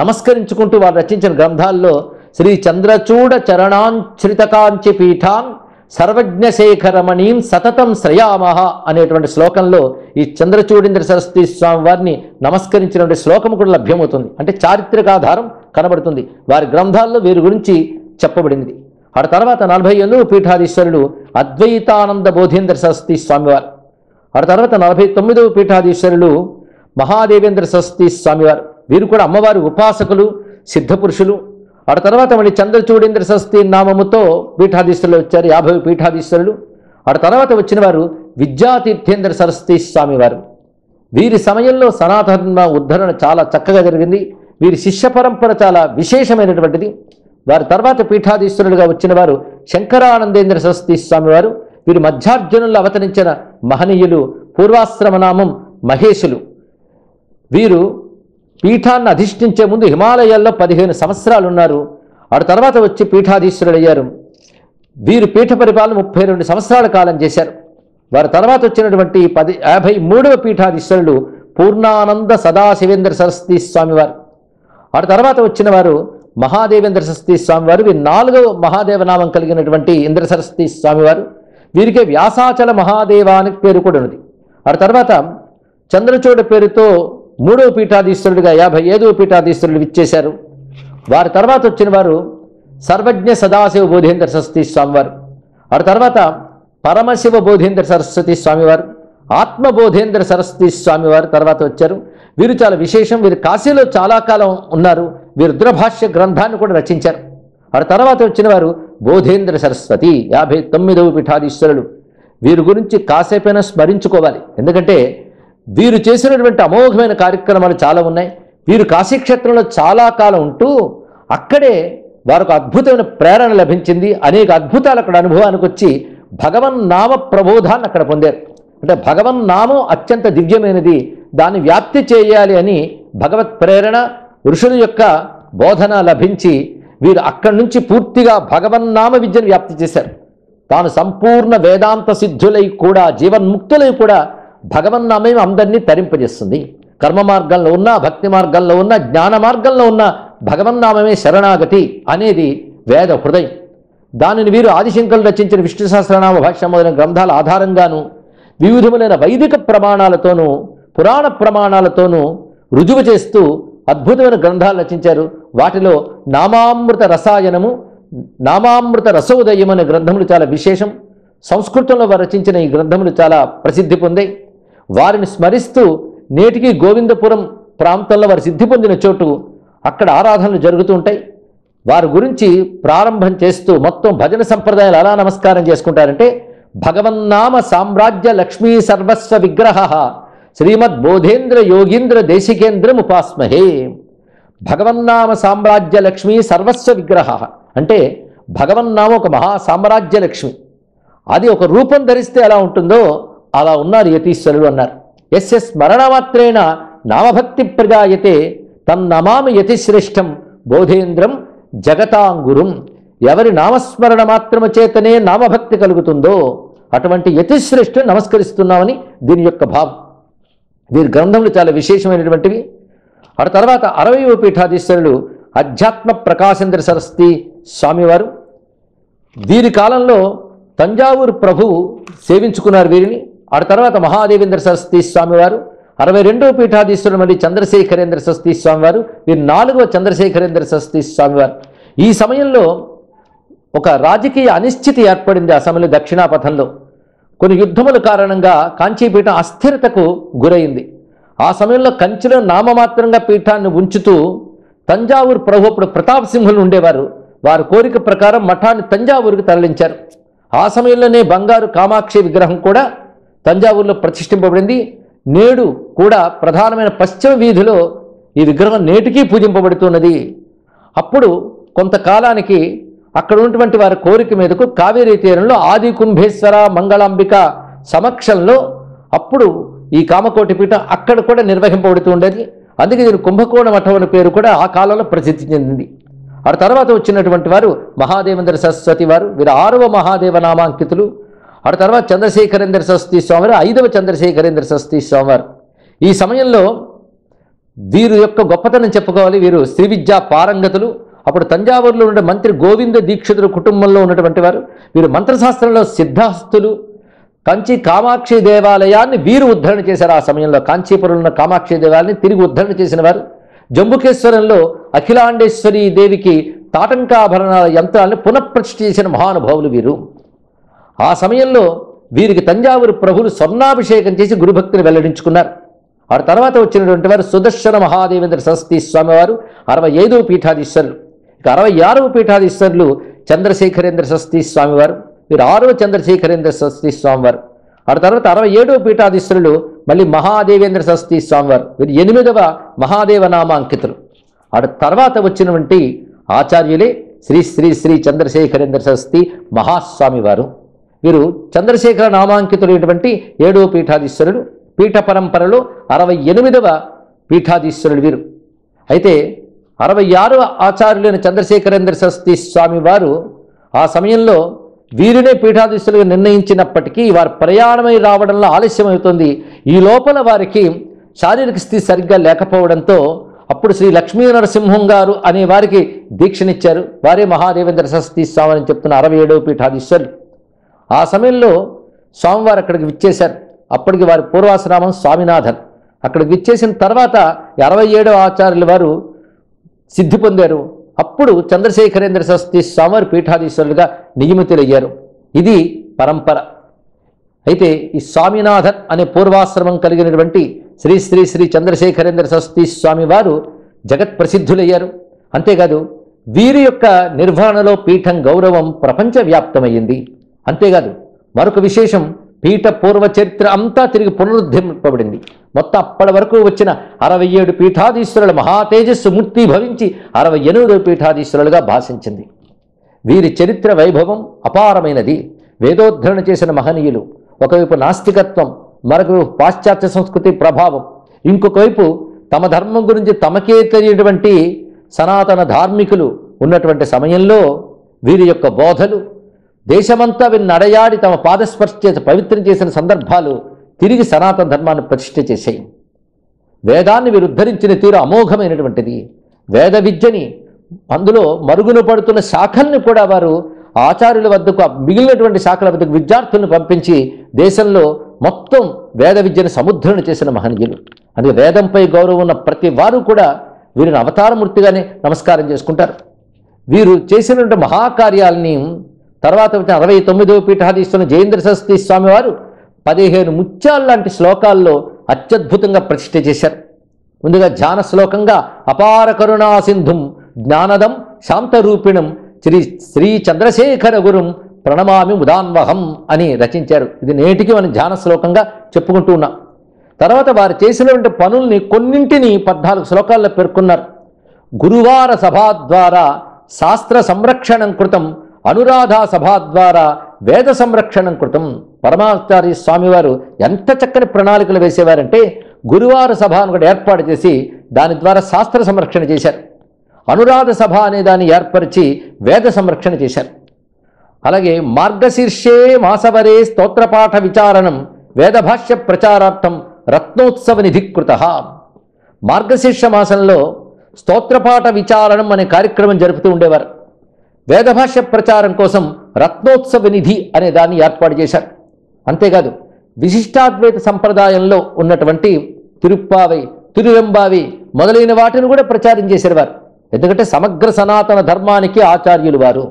Speaker 1: నమస్కరించుకుంటూ వారు రచించిన గ్రంథాల్లో శ్రీ చంద్రచూడ చరణాంశ్రితకాంచి పీఠాన్ సర్వజ్ఞశేఖరమణీం సతతం శ్రయామహ అనేటువంటి శ్లోకంలో ఈ చంద్రచూడేంద్ర సరస్వతి స్వామి వారిని నమస్కరించినటువంటి శ్లోకం కూడా లభ్యమవుతుంది. అంటే చారిత్రక ఆధారం కనబడుతుంది. వారి గ్రంథాల్లో వీరి గురించి చెప్పబడింది. ఆ తర్వాత 48వ పీఠాధీశ్వరుడు అద్వైతానంద బోధేంద్ర సరస్వతి స్వామివారు. ఆ తర్వాత 49వ పీఠాధీశ్వరులు మహాదేవేంద్ర సరస్వతి స్వామివారు. వీరు కూడా అమ్మవారి ఉపాసకులు, సిద్ధపురుషులు. ఆ తర్వాత మళ్ళీ చంద్రచూడేంద్ర సరస్వతి నామముతో పీఠాధీశ్వరులు వచ్చారు, 50 పీఠాధీశ్వరులు. ఆ తర్వాత వచ్చిన వారు విద్యాతీర్థేంద్ర సరస్వతి స్వామివారు. వీరి సమయంలో సనాతన ఉద్ధరణ చాలా చక్కగా జరిగింది. వీరి శిష్య పరంపర చాలా విశేషమైనటువంటిది. వారి తర్వాత పీఠాధీశ్వరులుగా వచ్చిన వారు శంకరానందేంద్ర సరస్వతి స్వామివారు. వీరు మధ్యార్జునుల్లో అవతరించిన మహనీయులు. పూర్వాశ్రమనామం మహేశులు. వీరు పీఠాన్ని అధిష్ఠించే ముందు హిమాలయాల్లో 15 సంవత్సరాలు ఉన్నారు. ఆ తర్వాత వచ్చి పీఠాధీశ్వరుడు అయ్యారు. వీరు పీఠ పరిపాలన 32 సంవత్సరాల కాలం చేశారు. వారి తర్వాత వచ్చినటువంటి 53వ పీఠాధీశ్వరుడు పూర్ణానంద సదాశివేంద్ర సరస్వతి స్వామివారు. ఆ తర్వాత వచ్చిన వారు మహాదేవేంద్ర సరస్వతి స్వామివారు. వీరు 4వ మహాదేవనామం కలిగినటువంటి ఇంద్ర సరస్వతి స్వామివారు. వీరికే వ్యాసాచల మహాదేవానికి పేరు కూడా ఉన్నది. ఆ తర్వాత చంద్రచూడ పేరుతో 3వ పీఠాధీశ్వరుడిగా 57వ పీఠాధీశ్వరుడు విచ్చేశారు. వారి తర్వాత వచ్చిన వారు సర్వజ్ఞ సదాశివ బోధేంద్ర సరస్వతి స్వామివారు. ఆ తర్వాత పరమశివ బోధేంద్ర సరస్వతి స్వామివారు, ఆత్మబోధేంద్ర సరస్వతి స్వామివారు తర్వాత వచ్చారు. వీరు చాలా విశేషం. వీరు కాశీలో చాలా కాలం ఉన్నారు. వీరు రుద్రభాష్య గ్రంథాన్ని కూడా రచించారు. ఆ తర్వాత వచ్చిన వారు బోధేంద్ర సరస్వతి 59వ పీఠాధీశ్వరులు. వీరి గురించి కాసేపైనా స్మరించుకోవాలి. ఎందుకంటే వీరు చేసినటువంటి అమోఘమైన కార్యక్రమాలు చాలా ఉన్నాయి. వీరు కాశీక్షేత్రంలో చాలా కాలం ఉంటూ అక్కడే వారికి అద్భుతమైన ప్రేరణ లభించింది. అనేక అద్భుతాలు అక్కడ అనుభవానికి వచ్చి భగవన్నామ ప్రబోధాన్ని అక్కడ పొందారు. అంటే భగవన్నామం అత్యంత దివ్యమైనది, దాన్ని వ్యాప్తి చేయాలి అని భగవత్ ప్రేరణ, ఋషుల యొక్క బోధన లభించి వీరు అక్కడి నుంచి పూర్తిగా భగవన్నామ విద్యను వ్యాప్తి చేశారు. తాను సంపూర్ణ వేదాంత సిద్ధులై కూడా, జీవన్ముక్తులై కూడా భగవన్నామే అందరినీ తరింపజేస్తుంది. కర్మ మార్గంలో ఉన్న, భక్తి మార్గంలో ఉన్న, జ్ఞాన మార్గంలో ఉన్న భగవన్నామమే శరణాగతి అనేది వేద హృదయం. దానిని వీరు ఆదిశంకరులు రచించిన విష్ణు సహస్రనామ భాష్యం మొదలైన గ్రంథాల ఆధారంగాను వివిధములైన వైదిక ప్రమాణాలతోనూ పురాణ ప్రమాణాలతోనూ రుజువు చేస్తూ అద్భుతమైన గ్రంథాలు రచించారు. వాటిలో నామామృత రసాయనము, నామామృత రసోదయం అనే గ్రంథములు చాలా విశేషం. సంస్కృతంలో వారు రచించిన ఈ గ్రంథములు చాలా ప్రసిద్ధి పొందాయి. వారిని స్మరిస్తూ నేటికి గోవిందపురం ప్రాంతంలో వారు సిద్ధి పొందిన చోటు అక్కడ ఆరాధనలు జరుగుతూ ఉంటాయి. వారి గురించి ప్రారంభం చేస్తూ మొత్తం భజన సంప్రదాయాలు ఎలా నమస్కారం చేసుకుంటారంటే భగవన్నామ సామ్రాజ్య లక్ష్మీ సర్వస్వ విగ్రహ శ్రీమద్ బోధేంద్ర యోగీంద్ర దేశికేంద్రం ఉపాస్మహే. భగవన్నామ సామ్రాజ్య లక్ష్మీ సర్వస్వ విగ్రహ అంటే భగవన్నామ ఒక మహా సామ్రాజ్య లక్ష్మి. అది ఒక రూపం ధరిస్తే ఎలా ఉంటుందో అలా ఉన్నారు యతీశ్వరుడు అన్నారు. ఎస్య స్మరణమాత్రేణ నామభక్తి ప్రజాయతే తన్నమామి యతిశ్రేష్టం బోధేంద్రం జగతాంగురం. ఎవరి నామస్మరణ మాత్రము చేతనే నామభక్తి కలుగుతుందో అటువంటి యతిశ్రేష్ఠుని నమస్కరిస్తున్నామని దీని యొక్క భావం. వీరి గ్రంథములు చాలా విశేషమైనటువంటివి. ఆ తర్వాత 60వ పీఠాధీశ్వరులు అధ్యాత్మ ప్రకాశేంద్ర సరస్వతి స్వామివారు. వీరి కాలంలో తంజావూరు ప్రభు సేవించుకున్నారు వీరిని. ఆ తర్వాత మహాదేవేంద్ర సరస్వతి స్వామివారు. 62వ పీఠాధీశ్వరుడు మళ్ళీ చంద్రశేఖరేంద్ర సరస్వతి స్వామివారు. వీరు 4వ చంద్రశేఖరేంద్ర సరస్వతి స్వామివారు. ఈ సమయంలో ఒక రాజకీయ అనిశ్చితి ఏర్పడింది. ఆ సమయంలో దక్షిణాపథంలో కొన్ని యుద్ధముల కారణంగా కాంచీపీఠం అస్థిరతకు గురైంది. ఆ సమయంలో కంచిలో నామమాత్రంగా పీఠాన్ని ఉంచుతూ తంజావూరు ప్రభు అప్పుడు ప్రతాప్ సింహులు ఉండేవారు. వారి కోరిక ప్రకారం మఠాన్ని తంజావూరుకు తరలించారు. ఆ సమయంలోనే బంగారు కామాక్షి విగ్రహం కూడా తంజావూరులో ప్రతిష్ఠింపబడింది. నేడు కూడా ప్రధానమైన పశ్చిమ వీధిలో ఈ విగ్రహం నేటికీ పూజింపబడుతున్నది. అప్పుడు కొంతకాలానికి అక్కడ ఉన్నటువంటి వారి కోరిక మీదకు కావేరీ తీరంలో ఆది కుంభేశ్వర మంగళాంబిక సమక్షంలో అప్పుడు ఈ కామకోటి పీఠం అక్కడ కూడా నిర్వహింపబడుతూ ఉండేది. అందుకే దీని కుంభకోణ మఠం అనే పేరు కూడా ఆ కాలంలో ప్రసిద్ధి చెందింది. ఆ తర్వాత వచ్చినటువంటి వారు మహాదేవేంద్ర సరస్వతి వారు. వీరు 6వ మహాదేవ నామాంకితులు. ఆ తర్వాత చంద్రశేఖరేంద్ర సరస్వతి స్వామివారు 5వ చంద్రశేఖరేంద్ర సరస్వతి స్వామివారు. ఈ సమయంలో వీరు యొక్క గొప్పతనం చెప్పుకోవాలి. వీరు శ్రీ విద్యా పారంగతులు. అప్పుడు తంజావూరులో ఉండే మంత్రి గోవింద దీక్షితుల కుటుంబంలో ఉన్నటువంటి వారు. వీరు మంత్రశాస్త్రంలో సిద్ధహస్తులు. కంచి కామాక్షి దేవాలయాన్ని వీరు ఉద్ధరణ చేశారు. ఆ సమయంలో కాంచీపురంలో ఉన్న కామాక్షి దేవాలయాన్ని తిరిగి ఉద్ధరణ చేసిన వారు. జంబుకేశ్వరంలో అఖిలాండేశ్వరి దేవికి తాటంకాభరణాల యంత్రాలను పునఃప్రతిష్ఠ చేసిన మహానుభావులు వీరు. ఆ సమయంలో వీరికి తంజావూరు ప్రభులు స్వర్ణాభిషేకం చేసి గురుభక్తిని వెల్లడించుకున్నారు. ఆ తర్వాత వచ్చినటువంటి వారు సుదర్శన మహాదేవేంద్ర సరస్వతి స్వామివారు 65వ పీఠాధీశ్వరులు. ఇక 66వ పీఠాధీశ్వరులు చంద్రశేఖరేంద్ర సరస్వతి స్వామివారు. వీరు 6వ చంద్రశేఖరేంద్ర సరస్వతి స్వామివారు. ఆ తర్వాత 67వ పీఠాధీశ్వరులు మళ్ళీ మహాదేవేంద్ర సరస్వతి స్వామివారు. వీరు 8వ మహాదేవ నామాంకితులు. ఆ తర్వాత వచ్చినటువంటి ఆచార్యులే శ్రీ శ్రీ శ్రీ చంద్రశేఖరేంద్ర సరస్వతి మహాస్వామివారు. వీరు చంద్రశేఖర నామాంకితులైనటువంటి 7వ పీఠాధీశ్వరుడు. పీఠ పరంపరలో 68వ పీఠాధీశ్వరుడు వీరు. అయితే 66వ ఆచార్యులైన చంద్రశేఖరేంద్ర సరస్వతి స్వామి వారు ఆ సమయంలో వీరినే పీఠాధీశులుగా నిర్ణయించినప్పటికీ వారు ప్రయాణమై రావడంలో ఆలస్యం అవుతుంది. ఈ లోపల వారికి శారీరక స్థితి సరిగ్గా లేకపోవడంతో అప్పుడు శ్రీ లక్ష్మీ నరసింహం గారు అనే వారికి దీక్షనిచ్చారు. వారే మహాదేవేంద్ర సరస్వతి స్వామి అని చెప్తున్న 67వ పీఠాధీశ్వరులు. ఆ సమయంలో స్వామివారు అక్కడికి విచ్చేశారు. అప్పటికి వారి పూర్వాశ్రామం స్వామినాథన్. అక్కడికి విచ్చేసిన తర్వాత 67వ ఆచార్యుల వారు సిద్ధి పొందారు. అప్పుడు చంద్రశేఖరేంద్ర సరస్వతి స్వామివారి పీఠాధీశ్వరులుగా నియమితులయ్యారు. ఇది పరంపర. అయితే ఈ స్వామినాథన్ అనే పూర్వాశ్రమం కలిగినటువంటి శ్రీ శ్రీ శ్రీ చంద్రశేఖరేంద్ర సరస్వతి స్వామి వారు జగత్ ప్రసిద్ధులయ్యారు. అంతేకాదు వీరి యొక్క నిర్వహణలో పీఠం గౌరవం ప్రపంచవ్యాప్తమయ్యింది. అంతేకాదు మరొక విశేషం, పీఠ పూర్వ చరిత్ర అంతా తిరిగి పునరుద్ధరింపబడింది. మొత్తం అప్పటి వరకు వచ్చిన 67 పీఠాధీశ్వరుల మహాతేజస్సు మూర్తి భవించి 68వ పీఠాధీశ్వరులుగా భాషించింది. వీరి చరిత్ర వైభవం అపారమైనది. వేదోద్ధరణ చేసిన మహనీయులు. ఒకవైపు నాస్తికత్వం, మరొక పాశ్చాత్య సంస్కృతి ప్రభావం, ఇంకొక వైపు తమ ధర్మం గురించి తమకే తెలియటువంటి సనాతన ధార్మికులు ఉన్నటువంటి సమయంలో వీరి యొక్క బోధలు దేశమంతా వీరిని నడయాడి తమ పాదస్పర్శ చేసి పవిత్రం చేసిన సందర్భాలు తిరిగి సనాతన ధర్మాన్ని ప్రతిష్ఠ చేశాయి. వేదాన్ని వీరు ఉద్ధరించిన తీరు అమోఘమైనటువంటిది. వేద విద్యని అందులో మరుగున పడుతున్న శాఖల్ని కూడా వారు ఆచార్యుల వద్దకు, మిగిలినటువంటి శాఖల వద్దకు విద్యార్థులను పంపించి దేశంలో మొత్తం వేద విద్యను సముద్ధరణ చేసిన మహనీయులు. అందుకే వేదంపై గౌరవం ఉన్న ప్రతి వారు కూడా వీరిని అవతారమూర్తిగానే నమస్కారం చేసుకుంటారు. వీరు చేసినటువంటి మహాకార్యాలని తర్వాత వచ్చిన 69వ పీఠాధీశ్వరులు జయేంద్ర సరస్వతి స్వామి వారు 15 ముత్యాల లాంటి శ్లోకాల్లో అత్యద్భుతంగా ప్రతిష్ఠ చేశారు. ముందుగా ధ్యాన శ్లోకంగా అపార కరుణా సింధుం జ్ఞానదం శాంతరూపిణం శ్రీ శ్రీ చంద్రశేఖర గురుం ప్రణమామి ఉదాన్వహం అని రచించారు. ఇది నేటికి మనం ధ్యాన శ్లోకంగా చెప్పుకుంటూ ఉన్నాం. తర్వాత వారు చేసినటువంటి పనుల్ని కొన్నింటిని 14 శ్లోకాల్లో పేర్కొన్నారు. గురువార సభా ద్వారా శాస్త్ర సంరక్షణం కృతం, అనురాధా సభా ద్వారా వేద సంరక్షణం కృతం. పరమాచార్య స్వామివారు ఎంత చక్కని ప్రణాళికలు వేసేవారంటే గురువార సభ అని కూడా ఏర్పాటు చేసి దాని ద్వారా శాస్త్ర సంరక్షణ చేశారు. అనురాధ సభ అనే దాన్ని ఏర్పరిచి వేద సంరక్షణ చేశారు. అలాగే మార్గశీర్షే మాసవరే స్తోత్రపాఠ విచారణం వేదభాష్య ప్రచారార్థం రత్నోత్సవ నిధికృత. మార్గశీర్ష మాసంలో స్తోత్రపాఠ విచారణం అనే కార్యక్రమం జరుపుతూ ఉండేవారు. వేదభాష్య ప్రచారం కోసం రత్నోత్సవ నిధి అనే దాన్ని ఏర్పాటు చేశారు. అంతేకాదు విశిష్టాద్వైత సంప్రదాయంలో ఉన్నటువంటి తిరుప్పావై, తిరువెంబావి మొదలైన వాటిని కూడా ప్రచారం చేసేవారు. ఎందుకంటే సమగ్ర సనాతన ధర్మానికి ఆచార్యులు వారు.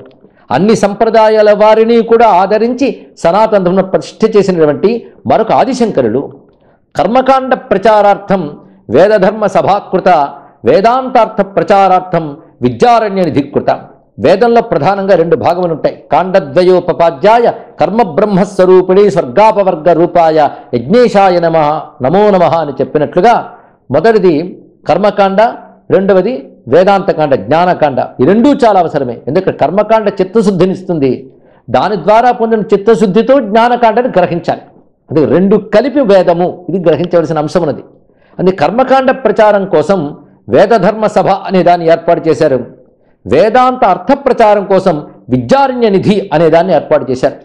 Speaker 1: అన్ని సంప్రదాయాల వారిని కూడా ఆదరించి సనాతన ధర్మ ప్రతిష్ఠ చేసినటువంటి మరొక ఆదిశంకరులు. కర్మకాండ ప్రచారార్థం వేదధర్మ సభాకృత, వేదాంతార్థ ప్రచారార్థం విద్యారణ్య నిధికృత. వేదంలో ప్రధానంగా 2 భాగములు ఉంటాయి. కాండద్వయోపపాధ్యాయ కర్మ బ్రహ్మస్వరూపిణి స్వర్గాపవర్గ రూపాయ యజ్ఞేశాయ నమః నమో నమః అని చెప్పినట్లుగా మొదటిది కర్మకాండ, రెండవది వేదాంతకాండ, జ్ఞానకాండ. ఈ రెండూ చాలా అవసరమే. ఎందుకంటే కర్మకాండ చిత్తశుద్ధినిస్తుంది. దాని ద్వారా పొందిన చిత్తశుద్ధితో జ్ఞానకాండని గ్రహించాలి. అందుకే 2 కలిపి వేదము, ఇది గ్రహించవలసిన అంశం ఉన్నది. అందుకే కర్మకాండ ప్రచారం కోసం వేదధర్మ సభ అనే దాన్ని ఏర్పాటు చేశారు. వేదాంత అర్థ ప్రచారం కోసం విద్యారణ్య నిధి అనే దాన్ని ఏర్పాటు చేశారు.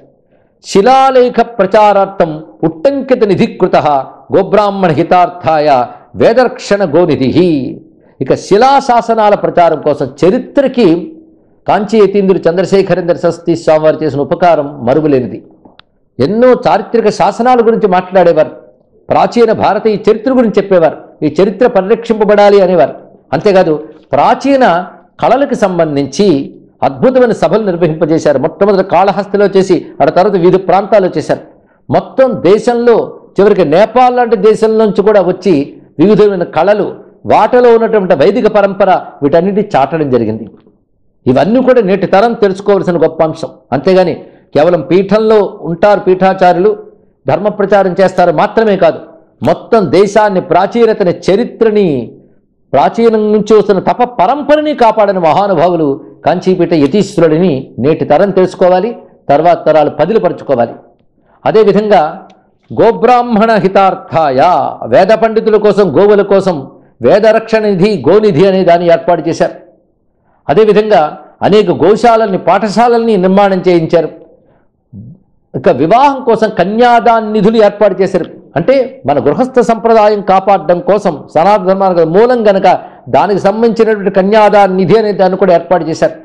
Speaker 1: శిలాలేఖ ప్రచారార్థం ఉట్టంకిత నిధికృత గోబ్రాహ్మణ హితార్థాయ వేదరక్షణ గోనిధి. ఇక శిలాశాసనాల ప్రచారం కోసం చరిత్రకి కాంచీ యతీంద్రుడు చంద్రశేఖరేంద్ర సరస్వతి స్వామి వారు చేసిన ఉపకారం మరువలేనిది. ఎన్నో చారిత్రక శాసనాల గురించి మాట్లాడేవారు, ప్రాచీన భారతీయ చరిత్ర గురించి చెప్పేవారు, ఈ చరిత్ర పరిరక్షింపబడాలి అనేవారు. అంతేకాదు ప్రాచీన కళలకు సంబంధించి అద్భుతమైన సభలు నిర్వహింపజేశారు. మొట్టమొదటి కాళహస్తిలో చేసి ఆ తర్వాత వివిధ ప్రాంతాల్లో చేశారు. మొత్తం దేశంలో చివరికి నేపాల్ లాంటి దేశం నుంచి కూడా వచ్చి వివిధమైన కళలు, వాటిలో ఉన్నటువంటి వైదిక పరంపర వీటన్నిటి చాటడం జరిగింది. ఇవన్నీ కూడా నేటి తరం తెలుసుకోవాల్సిన గొప్ప అంశం. అంతేగాని కేవలం పీఠంలో ఉంటారు పీఠాచార్యులు, ధర్మ ప్రచారం చేస్తారు మాత్రమే కాదు, మొత్తం దేశాన్ని, ప్రాచీనతని, చరిత్రని, ప్రాచీనం నుంచి వస్తున్న తప పరంపరని కాపాడిన మహానుభావులు కాంచీపీఠ యతీశ్వరుడిని నేటి తరం తెలుసుకోవాలి, తర్వాత తరాలు పదిలిపరుచుకోవాలి. అదేవిధంగా గోబ్రాహ్మణ హితార్థాయ, వేద పండితుల కోసం, గోవుల కోసం వేదరక్షణ నిధి, గోనిధి అనే దాన్ని ఏర్పాటు చేశారు. అదేవిధంగా అనేక గోశాలని, పాఠశాలల్ని నిర్మాణం చేయించారు. ఇక వివాహం కోసం కన్యాదాన నిధులు ఏర్పాటు చేశారు. అంటే మన గృహస్థ సంప్రదాయం కాపాడడం కోసం సనాతన ధర్మానికి మూలం గనక దానికి సంబంధించినటువంటి కన్యాదాన నిధి అనే దాన్ని కూడా ఏర్పాటు చేశారు.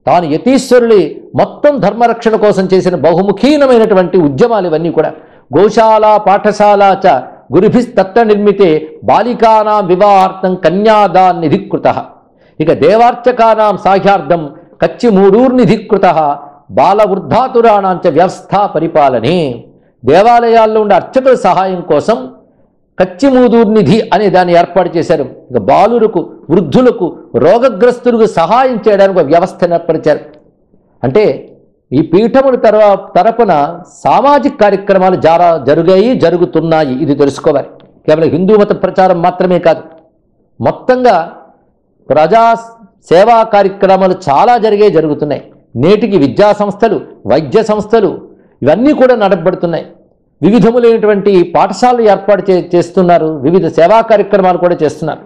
Speaker 1: తాను యతీశ్వరుడి మొత్తం ధర్మరక్షణ కోసం చేసిన బహుముఖీనమైనటువంటి ఉద్యమాలు ఇవన్నీ కూడా. గోశాల పాఠశాల చ గురుభిస్తత్త నిర్మితే బాలికానాం వివాహార్థం కన్యాదాన నిధికృత. ఇక దేవార్చకానాం సాహ్యార్థం కచ్చిమూడూర్నిధికృత బాలవృద్ధాతురాణాంచ వ్యవస్థ పరిపాలనే. దేవాలయాల్లో ఉండే అర్చకుల సహాయం కోసం కచ్చిమూదూర్నిధి అనే దాన్ని ఏర్పాటు చేశారు. ఇక బాలులకు, వృద్ధులకు, రోగగ్రస్తులకు సహాయం చేయడానికి ఒక వ్యవస్థను ఏర్పరిచారు. అంటే ఈ పీఠముల తరపున సామాజిక కార్యక్రమాలు జరుగుతున్నాయి. ఇది తెలుసుకోవాలి. కేవలం హిందూ మత ప్రచారం మాత్రమే కాదు, మొత్తంగా ప్రజా సేవా కార్యక్రమాలు చాలా జరుగుతున్నాయి. నేటికి విద్యా సంస్థలు, వైద్య సంస్థలు ఇవన్నీ కూడా నడపబడుతున్నాయి. వివిధములైనటువంటి పాఠశాలలు ఏర్పాటు చేస్తున్నారు, వివిధ సేవా కార్యక్రమాలు కూడా చేస్తున్నారు.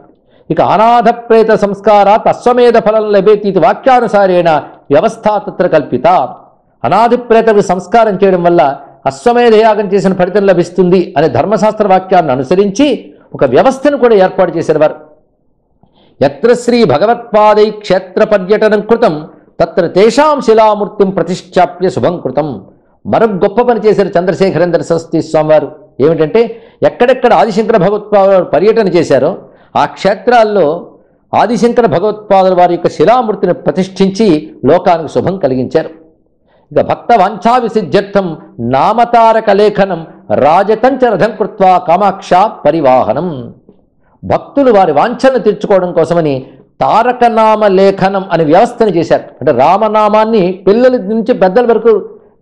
Speaker 1: ఇక అనాథ ప్రేత సంస్కారాత్ అశ్వమేధ ఫలం లభేతి ఇది వాక్యానుసారేణ వ్యవస్థ తత్ర కల్పిత. అనాథి ప్రేతకు సంస్కారం చేయడం వల్ల అశ్వమేధ యాగం చేసిన ఫలితం లభిస్తుంది అనే ధర్మశాస్త్ర వాక్యాన్ని అనుసరించి ఒక వ్యవస్థను కూడా ఏర్పాటు చేశారు వారు. యత్ర శ్రీ భగవత్పాదై క్షేత్ర పర్యటనం కృతం తత్ర తేషాం శిలామూర్తిం ప్రతిష్టాప్య శుభం కృతం. మరొక గొప్ప పని చేశారు చంద్రశేఖరేంద్ర సరస్వతి స్వామి వారు. ఏమిటంటే ఎక్కడెక్కడ ఆదిశంకర భగవత్పాదులు పర్యటన చేశారో ఆ క్షేత్రాల్లో ఆదిశంకర భగవత్పాదుల వారి యొక్క శిలామూర్తిని ప్రతిష్ఠించి లోకానికి శుభం కలిగించారు. ఇక భక్త వాంఛా విసిద్ధ్యర్థం నామతారక లేఖనం రాజతంచ రథం కృత్వా కామాక్ష పరివాహనం. భక్తులు వారి వాంఛను తీర్చుకోవడం కోసమని తారకనామ లేఖనం అనే వ్యవస్థను చేశారు. అంటే రామనామాన్ని పిల్లల నుంచి పెద్దల వరకు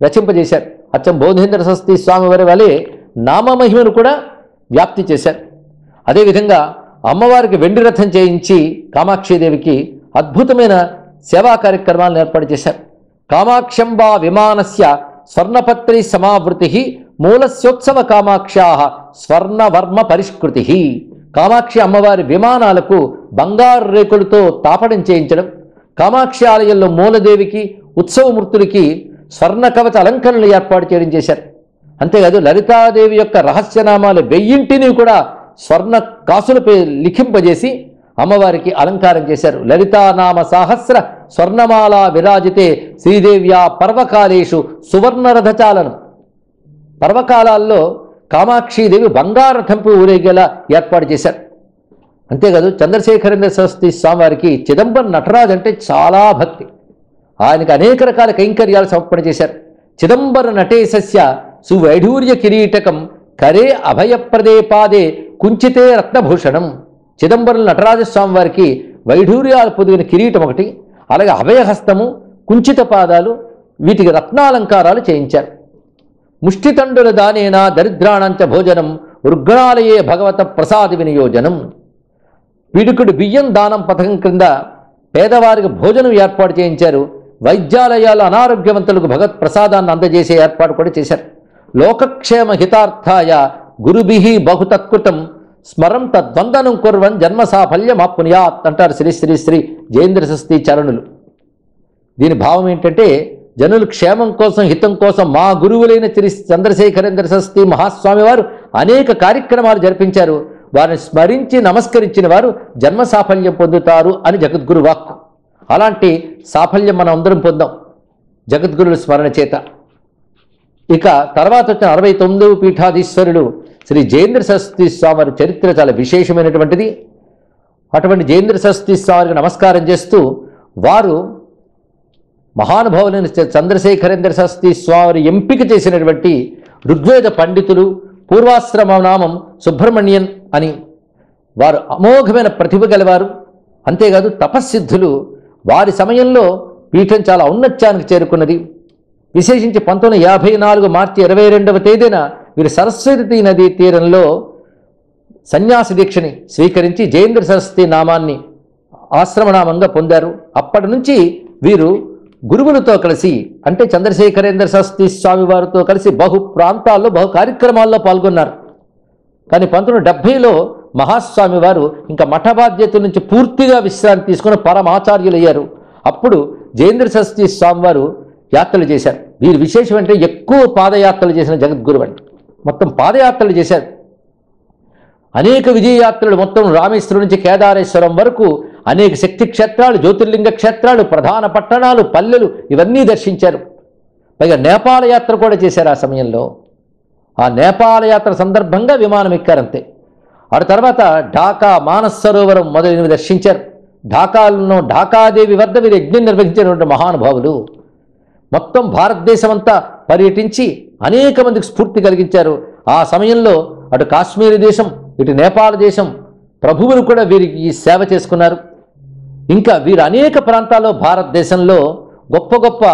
Speaker 1: రచింపజేశారు. అచ్చం బోధేంద్ర సరస్వతి స్వామి వారి వలె నామమహిమను కూడా వ్యాప్తి చేశారు. అదేవిధంగా అమ్మవారికి వెండి రథం చేయించి కామాక్షీదేవికి అద్భుతమైన సేవా కార్యక్రమాలను ఏర్పాటు చేశారు. కామాక్షంబా విమానస్య స్వర్ణపత్రి సమావృతి మూలస్యోత్సవ కామాక్షా స్వర్ణవర్మ పరిష్కృతి. కామాక్షి అమ్మవారి విమానాలకు బంగారు రేకులతో తాపడం చేయించడం, కామాక్షి ఆలయంలో మూలదేవికి, ఉత్సవమూర్తులకి స్వర్ణ కవచ అలంకరణలు ఏర్పాటు చేయడం చేశారు. అంతేకాదు లలితాదేవి యొక్క రహస్యనామాలు 1000 కూడా స్వర్ణ కాసులపై లిఖింపజేసి అమ్మవారికి అలంకారం చేశారు. లలితానామ సాహస్ర స్వర్ణమాల విరాజితే శ్రీదేవ్యా పర్వకాలేషు సువర్ణరథచాలనం. పర్వకాలాల్లో కామాక్షీదేవి బంగారు రథంపై ఊరేగేలా ఏర్పాటు చేశారు. అంతేకాదు చంద్రశేఖరేంద్ర సరస్వతి స్వామివారికి చిదంబరం నటరాజు అంటే చాలా భక్తి. ఆయనకు అనేక రకాల కైంకర్యాలు సమర్పణ చేశారు. చిదంబర నటేశస్య సువైఢూర్య కిరీటకం కరే అభయప్రదే పాదే కుంచితే రత్నభూషణం. చిదంబరం నటరాజస్వామి వారికి వైఢూర్యాలు పొదిగిన కిరీటం ఒకటి, అలాగే అభయహస్తము, కుంచిత పాదాలు, వీటికి రత్నాలంకారాలు చేయించారు. ముష్టితండుల దానేన దరిద్రాణంచ భోజనం రుగ్ణాలయే భగవత ప్రసాద వినియోజనం. పిడుకుడు బియ్యం దానం పథకం క్రింద పేదవారికి భోజనం ఏర్పాటు చేయించారు. వైద్యాలయాలు అనారోగ్యవంతులకు భగవత్ ప్రసాదాన్ని అందజేసే ఏర్పాటు కూడా చేశారు. లోకక్షేమ హితార్థాయ గురుభిః బహుతత్కృతం స్మరం తద్వందనం కుర్వన్ జన్మ సాఫల్యమాప్నుయాత్ అంటారు శ్రీ శ్రీ శ్రీ జయేంద్ర సరస్వతి చరణులు. దీని భావం ఏంటంటే జనుల క్షేమం కోసం, హితం కోసం మా గురువులైన శ్రీ చంద్రశేఖరేంద్ర సరస్వతి మహాస్వామి వారు అనేక కార్యక్రమాలు జరిపించారు. వారిని స్మరించి నమస్కరించిన వారు జన్మ సాఫల్యం పొందుతారు అని జగద్గురు వాక్కు. అలాంటి సాఫల్యం మనం అందరం పొందాం జగద్గురుల స్మరణ చేత. ఇక తర్వాత వచ్చిన 69వ పీఠాధీశ్వరుడు శ్రీ జయేంద్ర సరస్వతి స్వామి వారి చరిత్ర చాలా విశేషమైనటువంటిది. అటువంటి జయేంద్ర సరస్వతి స్వామికి నమస్కారం చేస్తూ వారు మహానుభావులైన చంద్రశేఖరేంద్ర సరస్వతి స్వామి ఎంపిక చేసినటువంటి ఋగ్వేద పండితులు, పూర్వాశ్రమ నామం సుబ్రహ్మణ్యన్ అని, వారు అమోఘమైన ప్రతిభ గలవారు. అంతేకాదు తపస్సిద్ధులు. వారి సమయంలో పీఠం చాలా ఔన్నత్యానికి చేరుకున్నది. విశేషించి 1954 మార్చి 22వ తేదీన వీరు సరస్వతి నదీ తీరంలో సన్యాసి దీక్షని స్వీకరించి జయేంద్ర సరస్వతి నామాన్ని ఆశ్రమనామంగా పొందారు. అప్పటి నుంచి వీరు గురువులతో కలిసి, అంటే చంద్రశేఖరేంద్ర సరస్వతి స్వామి వారితో కలిసి బహు ప్రాంతాల్లో బహు కార్యక్రమాల్లో పాల్గొన్నారు. కానీ 1970లో మహాస్వామి వారు ఇంకా మఠ బాధ్యతల నుంచి పూర్తిగా విశ్రాంతి తీసుకుని పరమాచార్యులయ్యారు. అప్పుడు జయేంద్ర సరస్వతి స్వామి వారు యాత్రలు చేశారు. వీరు విశేషం అంటే ఎక్కువ పాదయాత్రలు చేసిన జగద్గురు అండి. మొత్తం పాదయాత్రలు చేశారు. అనేక విజయయాత్రలు, మొత్తం రామేశ్వరం నుంచి కేదారేశ్వరం వరకు అనేక శక్తి క్షేత్రాలు, జ్యోతిర్లింగ క్షేత్రాలు, ప్రధాన పట్టణాలు, పల్లెలు ఇవన్నీ దర్శించారు. పైగా నేపాల యాత్ర కూడా చేశారు. ఆ సమయంలో ఆ నేపాల యాత్ర సందర్భంగా విమానం ఎక్కారంతే. ఆ తర్వాత ఢాకా, మానస్ సరోవరం మొదలైనవి దర్శించారు. ఢాకాలో ఢాకాదేవి వద్ద వీరు యజ్ఞం నిర్వహించినటువంటి మహానుభావులు. మొత్తం భారతదేశం అంతా పర్యటించి అనేక మందికి స్ఫూర్తి కలిగించారు. ఆ సమయంలో అటు కాశ్మీర్ దేశం, ఇటు నేపాల దేశం ప్రభువులు కూడా వీరికి ఈ సేవ చేసుకున్నారు. ఇంకా వీరు అనేక ప్రాంతాల్లో భారతదేశంలో గొప్ప గొప్ప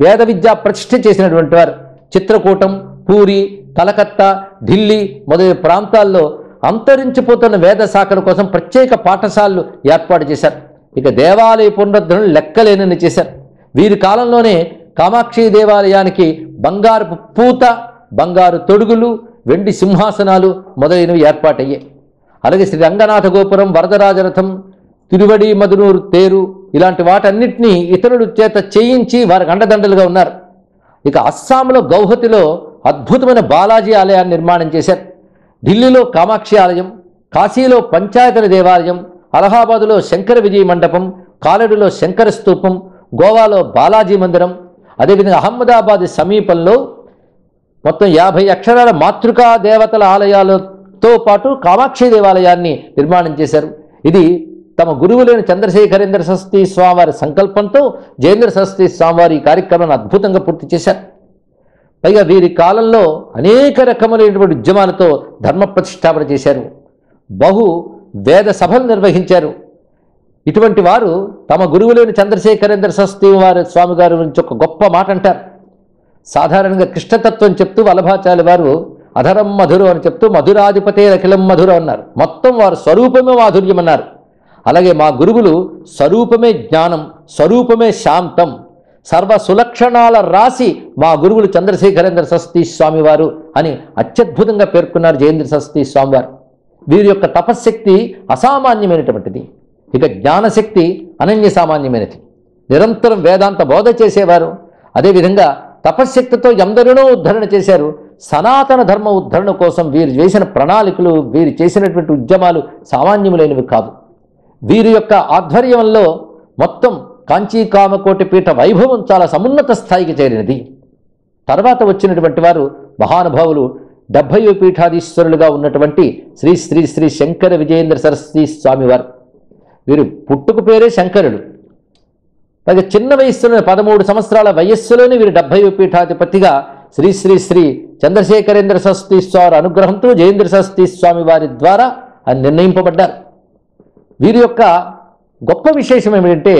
Speaker 1: వేద విద్యా ప్రతిష్ఠ చేసినటువంటి వారు. చిత్రకూటం, పూరి, కలకత్తా, ఢిల్లీ మొదలైన ప్రాంతాల్లో అంతరించిపోతున్న వేద శాఖల కోసం ప్రత్యేక పాఠశాలలు ఏర్పాటు చేశారు. ఇక దేవాలయ పునరుద్ధరణ లెక్కలేనని చేశారు. వీరి కాలంలోనే కామాక్షి దేవాలయానికి బంగారు పూత, బంగారు తొడుగులు, వెండి సింహాసనాలు మొదలైనవి ఏర్పాటయ్యాయి. అలాగే శ్రీ రంగనాథ గోపురం, వరదరాజరథం, తిరువడి మధునూరు తేరు ఇలాంటి వాటన్నిటినీ ఇతరుల చేత చేయించి వారికి అండదండలుగా ఉన్నారు. ఇక అస్సాంలో గౌహతిలో అద్భుతమైన బాలాజీ ఆలయాన్ని నిర్మాణం చేశారు. ఢిల్లీలో కామాక్షి ఆలయం, కాశీలో పంచాయతన దేవాలయం, అలహాబాదులో శంకర విజయ మండపం, కాలడిలో శంకర స్తూపం, గోవాలో బాలాజీ మందిరం, అదేవిధంగా అహ్మదాబాద్ సమీపంలో మొత్తం 50 అక్షరాల మాతృకా దేవతల ఆలయాలతో పాటు కామాక్షి దేవాలయాన్ని నిర్మాణం చేశారు. ఇది తమ గురువులైన చంద్రశేఖరేంద్ర సరస్వతి స్వామివారి సంకల్పంతో జయేంద్ర సరస్వతి స్వామివారి ఈ కార్యక్రమాన్ని అద్భుతంగా పూర్తి చేశారు. పైగా వీరి కాలంలో అనేక రకములైనటువంటి ఉద్యమాలతో ధర్మ ప్రతిష్టాపన చేశారు. బహు వేద సభలు నిర్వహించారు. ఇటువంటి వారు తమ గురువులైన చంద్రశేఖరేంద్ర సరస్వతి వారి స్వామి గారి నుంచి ఒక గొప్ప మాట అంటారు. సాధారణంగా కృష్ణతత్వం చెప్తూ వల్లభాచార్య వారు అధరం మధురం అని చెప్తూ మధురాధిపతే అఖిలం మధురం అన్నారు. మొత్తం వారు స్వరూపమే మాధుర్యం అన్నారు. అలాగే మా గురువులు స్వరూపమే జ్ఞానం, స్వరూపమే శాంతం, సర్వ సులక్షణాల రాసి మా గురువులు చంద్రశేఖరేంద్ర సరస్వతి స్వామి వారు అని అత్యద్భుతంగా పేర్కొన్నారు జయేంద్ర సరస్వతి స్వామి వారు. వీరి యొక్క తపశ్శక్తి అసామాన్యమైనటువంటిది. ఇక జ్ఞానశక్తి అనన్య సామాన్యమైనది. నిరంతరం వేదాంత బోధ చేసేవారు. అదేవిధంగా తపశ్శక్తితో ఎందరినో ఉద్ధరణ చేశారు. సనాతన ధర్మ ఉద్ధరణ కోసం వీరు చేసిన ప్రణాళికలు, వీరు చేసినటువంటి ఉద్యమాలు సామాన్యములైనవి కావు. వీరి యొక్క ఆధ్వర్యంలో మొత్తం కాంచీ కామకోటి పీఠ వైభవం చాలా సమున్నత స్థాయికి చేరినది. తర్వాత వచ్చినటువంటి వారు మహానుభావులు 70వ పీఠాధీశ్వరులుగా ఉన్నటువంటి శ్రీ శ్రీ శ్రీ శంకర విజయేంద్ర సరస్వతి స్వామివారు. వీరు పుట్టుకు పేరే శంకరుడు. పైగా చిన్న వయస్సులోనే 13 సంవత్సరాల వయస్సులోనే వీరు 70వ పీఠాధిపతిగా శ్రీ శ్రీ శ్రీ చంద్రశేఖరేంద్ర సరస్వతి స్వామి అనుగ్రహంతో జయేంద్ర సరస్వతి స్వామి వారి ద్వారా అని నిర్ణయింపబడ్డారు. వీరి యొక్క గొప్ప విశేషం ఏమిటంటే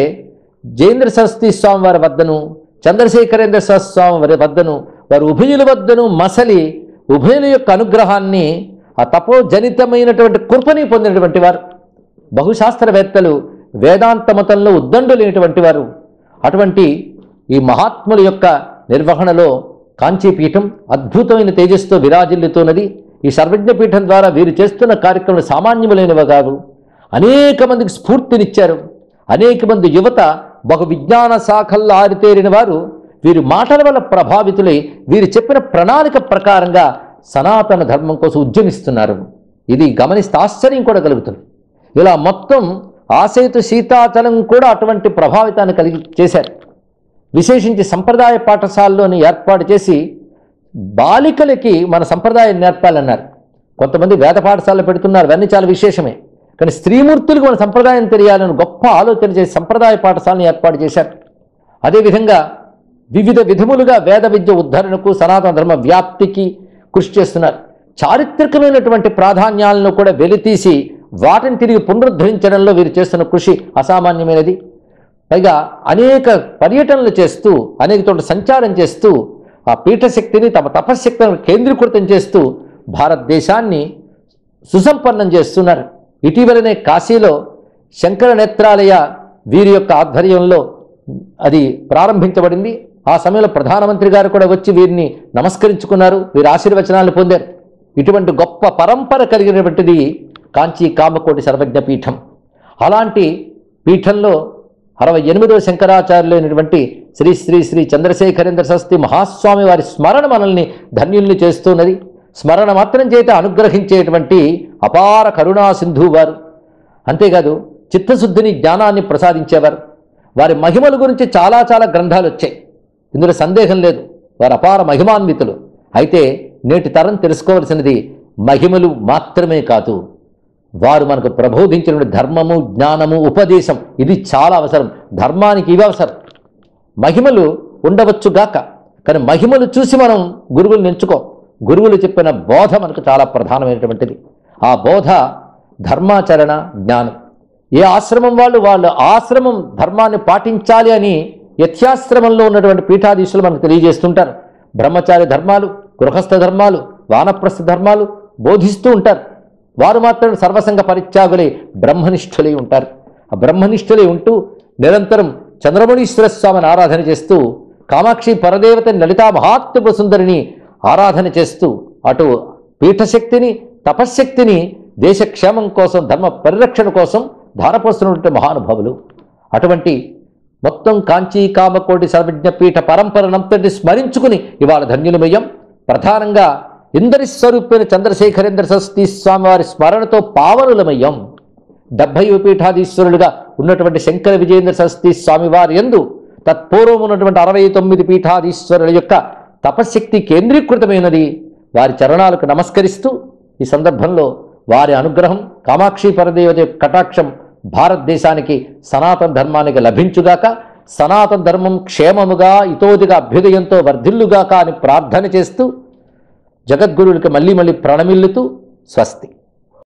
Speaker 1: జయేంద్ర సరస్వతి స్వామి వారి వద్దను, చంద్రశేఖరేంద్ర సరస్వతి స్వామి వారి వద్దను, వారు ఉభయుల వద్దను మసలి ఉభయుల యొక్క అనుగ్రహాన్ని, ఆ తపోజనితమైనటువంటి కృపని పొందినటువంటి వారు. బహుశాస్త్రవేత్తలు, వేదాంత మతంలో ఉద్దండులైనటువంటి వారు. అటువంటి ఈ మహాత్ముల యొక్క నిర్వహణలో కాంచీపీఠం అద్భుతమైన తేజస్సుతో విరాజిల్లుతున్నది. ఈ సర్వజ్ఞపీఠం ద్వారా వీరు చేస్తున్న కార్యక్రమాలు సామాన్యములైనవి కాదు. అనేక మందికి స్ఫూర్తినిచ్చారు. అనేక మంది యువత బహు విజ్ఞాన శాఖల్లో ఆరితేరిన వారు వీరి మాటల వల్ల ప్రభావితులై వీరు చెప్పిన ప్రణాళిక ప్రకారంగా సనాతన ధర్మం కోసం ఉద్యమిస్తున్నారు. ఇది గమనిస్తే ఆశ్చర్యం కూడా కలుగుతుంది. ఇలా మొత్తం ఆసేతు సీతాచలం కూడా అటువంటి ప్రభావితాన్ని కలిగి చేశారు. విశేషించి సంప్రదాయ పాఠశాలలోని ఏర్పాటు చేసి బాలికలకి మన సంప్రదాయం నేర్పాలన్నారు. కొంతమంది వేద పాఠశాలలు పెడుతున్నారు, అవన్నీ చాలా విశేషమే. కానీ స్త్రీమూర్తులకు మన సంప్రదాయం తెలియాలని గొప్ప ఆలోచన చేసి సంప్రదాయ పాఠశాలను ఏర్పాటు చేశారు. అదేవిధంగా వివిధ విధములుగా వేద విద్య ఉద్ధరణకు, సనాతన ధర్మ వ్యాప్తికి కృషి చేస్తున్నారు. చారిత్రకమైనటువంటి ప్రాధాన్యాలను కూడా వెలితీసి వాటిని తిరిగి పునరుద్ధరించడంలో వీరు చేస్తున్న కృషి అసామాన్యమైనది. పైగా అనేక పర్యటనలు చేస్తూ, అనేక చోట్ల సంచారం చేస్తూ ఆ పీఠశక్తిని, తమ తపశ్శక్తిని కేంద్రీకృతం చేస్తూ భారతదేశాన్ని సుసంపన్నం చేస్తున్నారు. ఇటీవలనే కాశీలో శంకర నేత్రాలయ వీరి యొక్క ఆధ్వర్యంలో అది ప్రారంభించబడింది. ఆ సమయంలో ప్రధానమంత్రి గారు కూడా వచ్చి వీరిని నమస్కరించుకున్నారు, వీరి ఆశీర్వచనాలు పొందారు. ఇటువంటి గొప్ప పరంపర కలిగినటువంటిది కాంచీ కామకోటి సర్వజ్ఞ పీఠం. అలాంటి పీఠంలో 68వ శంకరాచార్యులైనటువంటి శ్రీ శ్రీ శ్రీ చంద్రశేఖరేంద్ర సరస్వతి మహాస్వామి వారి స్మరణ మనల్ని ధన్యుల్ని చేస్తున్నది. స్మరణ మాత్రం చేత అనుగ్రహించేటువంటి అపార కరుణా సింధు వారు. అంతేకాదు చిత్తశుద్ధిని, జ్ఞానాన్ని ప్రసాదించేవారు. వారి మహిమల గురించి చాలా చాలా గ్రంథాలు వచ్చాయి, ఇందులో సందేహం లేదు. వారు అపార మహిమాన్వితులు. అయితే నేటి తరం తెలుసుకోవలసినది మహిమలు మాత్రమే కాదు, వారు మనకు ప్రబోధించిన ధర్మము, జ్ఞానము, ఉపదేశం ఇది చాలా అవసరం. ధర్మానికి ఇవి అవసరం. మహిమలు ఉండవచ్చుగాక, కానీ మహిమలు చూసి మనం గురువులను ఎంచుకో. గురువులు చెప్పిన బోధ మనకు చాలా ప్రధానమైనటువంటిది. ఆ బోధ ధర్మాచరణ, జ్ఞానం. ఏ ఆశ్రమం వాళ్ళ ఆశ్రమం ధర్మాన్ని పాటించాలి అని యథ్యాశ్రమంలో ఉన్నటువంటి పీఠాధీశులు మనకు తెలియజేస్తుంటారు. బ్రహ్మచారి ధర్మాలు, గృహస్థ ధర్మాలు, వానప్రస్థ ధర్మాలు బోధిస్తూ ఉంటారు. వారు మాత్రం సర్వసంగ పరిత్యాగులై బ్రహ్మనిష్ఠులై ఉంటారు. ఆ బ్రహ్మనిష్ఠులై ఉంటూ నిరంతరం చంద్రమణీశ్వర స్వామిని ఆరాధన చేస్తూ, కామాక్షి పరదేవత లలితా మహాత్మ సుందరిని ఆరాధన చేస్తూ, అటు పీఠశక్తిని, తపశ్శక్తిని దేశక్షేమం కోసం, ధర్మ పరిరక్షణ కోసం ధారపోస్తున్నటువంటి మహానుభావులు. అటువంటి మొత్తం కాంచీ కామకోటి సర్వజ్ఞ పీఠ పరంపరనంతటి స్మరించుకుని ఇవాళ ధన్యులమయ్యం. ప్రధానంగా ఇందరి స్వరూపైన చంద్రశేఖరేంద్ర సరస్వతి స్వామి వారి స్మరణతో పావనులమయ్యం. 70 పీఠాధీశ్వరులుగా ఉన్నటువంటి శంకర విజయేంద్ర సరస్వతి స్వామి వారి యందు తత్పూర్వం ఉన్నటువంటి 69 పీఠాధీశ్వరుల యొక్క తపశ్శక్తి కేంద్రీకృతమైనది. వారి చరణాలకు నమస్కరిస్తూ ఈ సందర్భంలో వారి అనుగ్రహం, కామాక్షి పరదేవత కటాక్షం భారతదేశానికి, సనాతన ధర్మానికి లభించుగాక. సనాతన ధర్మం క్షేమముగా, ఇతోదిగా అభ్యుదయంతో వర్ధిల్లుగాక అని ప్రార్థన చేస్తూ జగద్గురువులకి మళ్ళీ ప్రణమిల్లుతూ స్వస్తి.